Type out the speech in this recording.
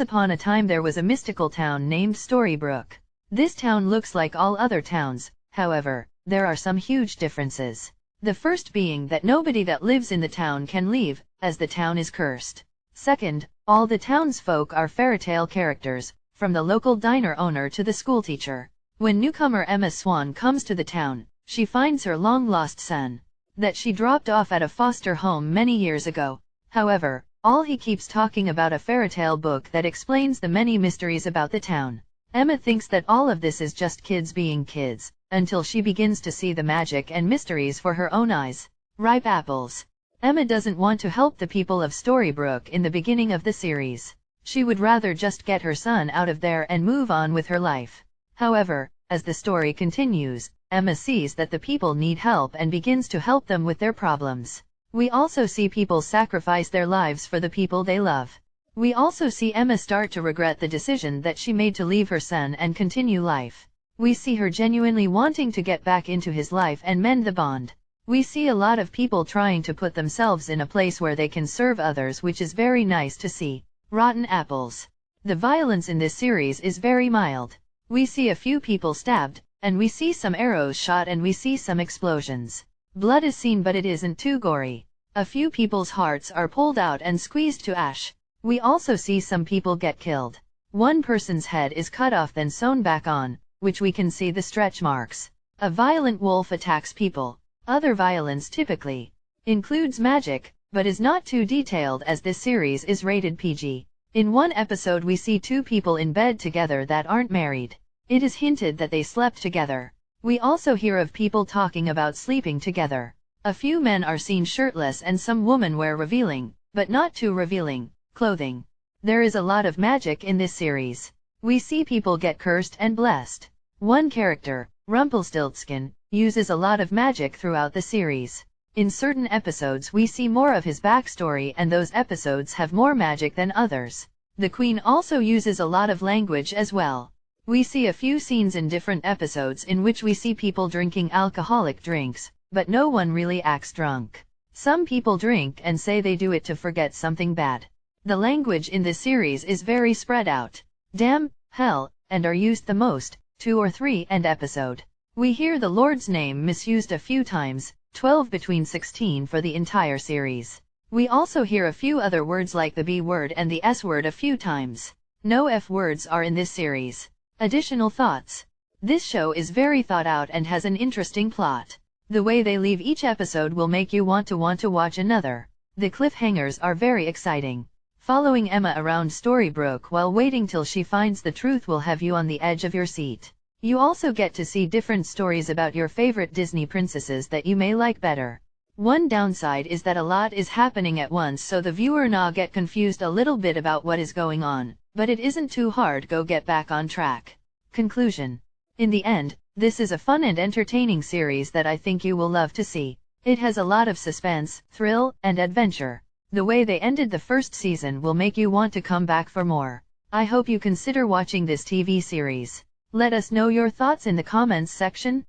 upon a time there was a mystical town named Storybrooke. This town looks like all other towns, however, there are some huge differences. The first being that nobody that lives in the town can leave, as the town is cursed. Second, all the townsfolk are fairytale characters, from the local diner owner to the schoolteacher. When newcomer Emma Swan comes to the town, she finds her long-lost son, that she dropped off at a foster home many years ago. However, all he keeps talking about a fairytale book that explains the many mysteries about the town. Emma thinks that all of this is just kids being kids, until she begins to see the magic and mysteries for her own eyes. Ripe apples. Emma doesn't want to help the people of Storybrooke in the beginning of the series. She would rather just get her son out of there and move on with her life. However, as the story continues, Emma sees that the people need help and begins to help them with their problems. We also see people sacrifice their lives for the people they love. We also see Emma start to regret the decision that she made to leave her son and continue life. We see her genuinely wanting to get back into his life and mend the bond. We see a lot of people trying to put themselves in a place where they can serve others, which is very nice to see. Rotten apples. The violence in this series is very mild. We see a few people stabbed, and we see some arrows shot, and we see some explosions. Blood is seen, but it isn't too gory. A few people's hearts are pulled out and squeezed to ash. We also see some people get killed. One person's head is cut off then sewn back on, which we can see the stretch marks. A violent wolf attacks people. Other violence typically includes magic, but is not too detailed as this series is rated PG. In one episode we see two people in bed together that aren't married. It is hinted that they slept together. We also hear of people talking about sleeping together. A few men are seen shirtless and some women wear revealing, but not too revealing, clothing. There is a lot of magic in this series. We see people get cursed and blessed. One character, Rumpelstiltskin, uses a lot of magic throughout the series. In certain episodes we see more of his backstory, and those episodes have more magic than others. The Queen also uses a lot of language as well. We see a few scenes in different episodes in which we see people drinking alcoholic drinks, but no one really acts drunk. Some people drink and say they do it to forget something bad. The language in this series is very spread out. Damn, hell, and are used the most, 2 or 3 and episode. We hear the Lord's name misused a few times, 12 between 16 for the entire series. We also hear a few other words like the B word and the S word a few times. No F words are in this series. Additional thoughts. This show is very thought out and has an interesting plot. The way they leave each episode will make you want to watch another. The cliffhangers are very exciting. Following Emma around Storybrooke while waiting till she finds the truth will have you on the edge of your seat. You also get to see different stories about your favorite Disney princesses that you may like better. One downside is that a lot is happening at once, so the viewer now get confused a little bit about what is going on, but it isn't too hard to get back on track. Conclusion. In the end, this is a fun and entertaining series that I think you will love to see. It has a lot of suspense, thrill, and adventure. The way they ended the first season will make you want to come back for more. I hope you consider watching this TV series. Let us know your thoughts in the comments section.